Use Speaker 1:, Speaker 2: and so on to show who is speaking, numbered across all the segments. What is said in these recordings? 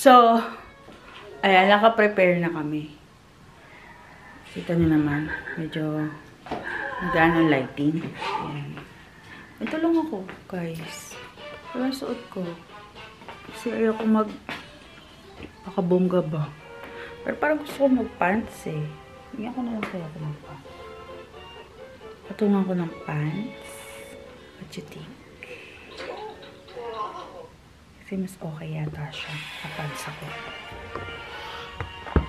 Speaker 1: So, ayan, naka-prepare na kami. Kita nyo naman, medyo nagano lighting. Ayan. Ito lang ako, guys. Ito lang suot ko. Kasi ayoko pakabongga ba. Pero parang gusto ko mag-pants eh. Hingyan ko na lang kaya ako mag-pants. Patungan ko ng pants. What you think? Kasi mas okay yata siya. Kapants ako.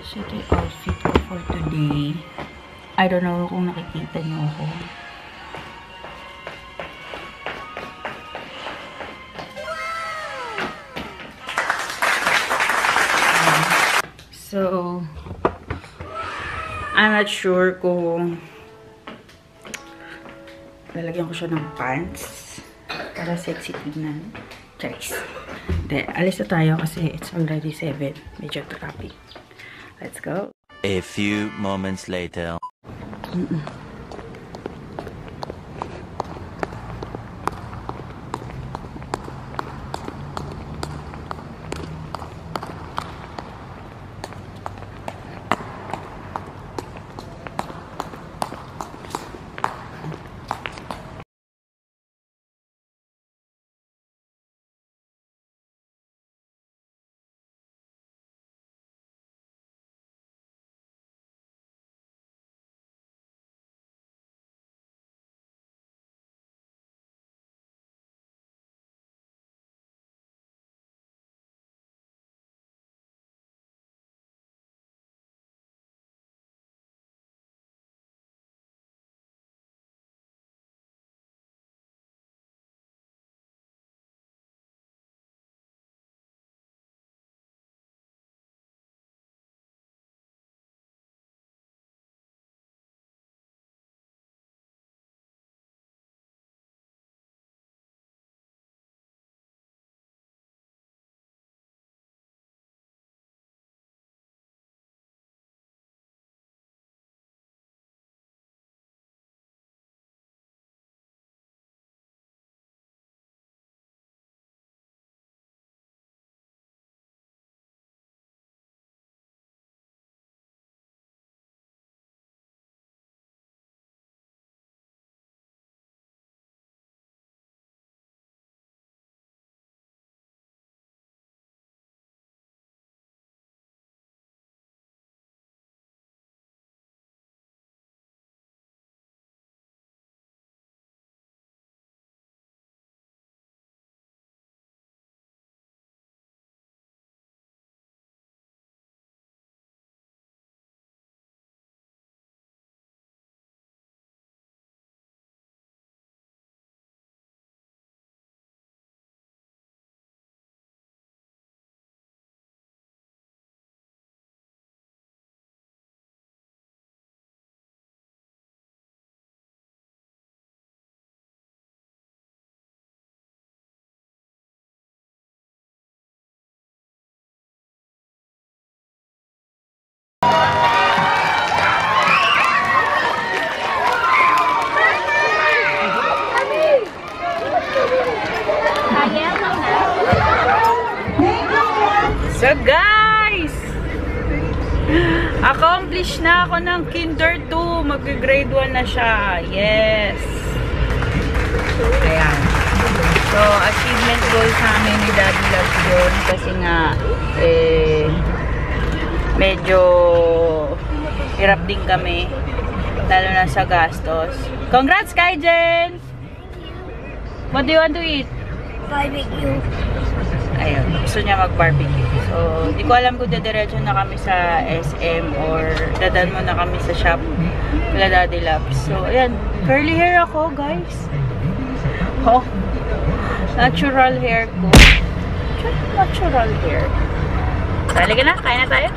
Speaker 1: So, ito yung outfit ko for today. I don't know kung nakikita niyo ako. So, I'm not sure kung lalagyan ko siya ng pants para sexy tignan. Charis. Then, alis na tayo kasi it's already 7. Medyo traffic. Let's go.
Speaker 2: A few moments later.
Speaker 1: So guys, accomplish na ako ng Kinder 2. Mag-grade 1 na siya. Yes. Ayan. So, achievement goal sa amin ni Daddy Loves yun. Kasi nga, medyo hirap din kami. Lalo na sa gastos. Congrats, Kaijen! What do you want to eat?
Speaker 3: Barbecue.
Speaker 1: Ayun, gusto niya mag-barbecue. So, di ko alam kung dadiretso na kami sa SM or dadan mo na kami sa shop kala Daddy Loves. So, ayan, curly hair ako, guys. Oh, natural hair ko. Natural hair. Halika na, kain na tayo.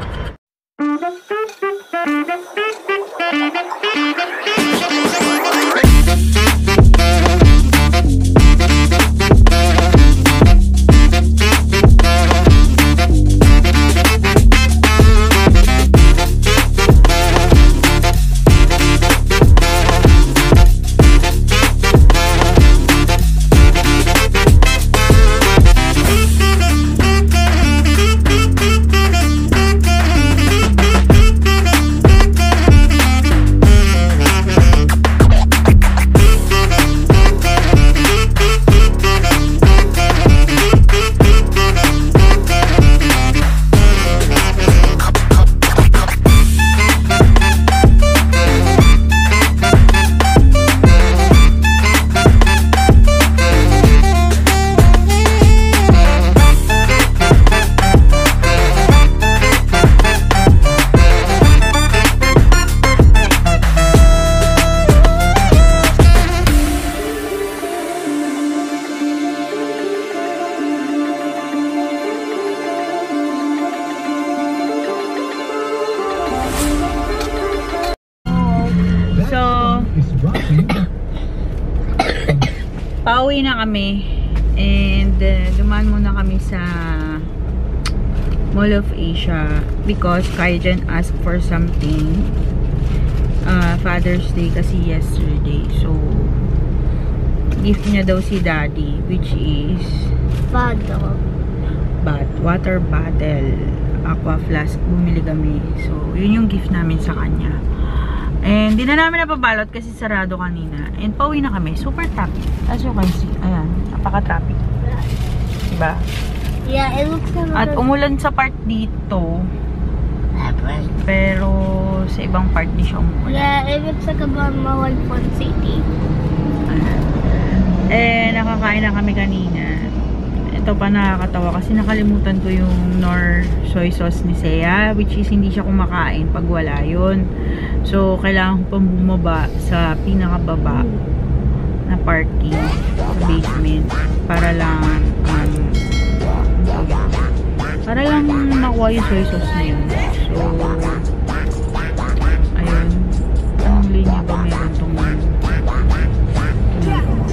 Speaker 1: Pauwi na kami. And dumaan muna kami sa Mall of Asia because Kaijan asked for something. Father's Day kasi yesterday. So, gift niya daw si Daddy, which is water bottle, aqua flask. Bumili kami. So, yun yung gift namin sa kanya. And, di na namin napabalot kasi sarado kanina. And, pauwi na kami. Super traffic. As you can see. Ayan. Napaka-traffic. Diba?
Speaker 3: Yeah, it looks like
Speaker 1: At umulan sa part dito. Pero, sa ibang part di siya umulan.
Speaker 3: yeah, it looks like a Balmawan Fun City.
Speaker 1: Nakakain na kami kanina. Ito pa nakakatawa kasi nakalimutan ko yung Nor soy sauce ni Seiya, which is hindi siya kumakain pag wala yun. So, kailangan ko pang bumaba sa pinakababa na parking sa basement para lang makuha yung soy sauce na yun. So,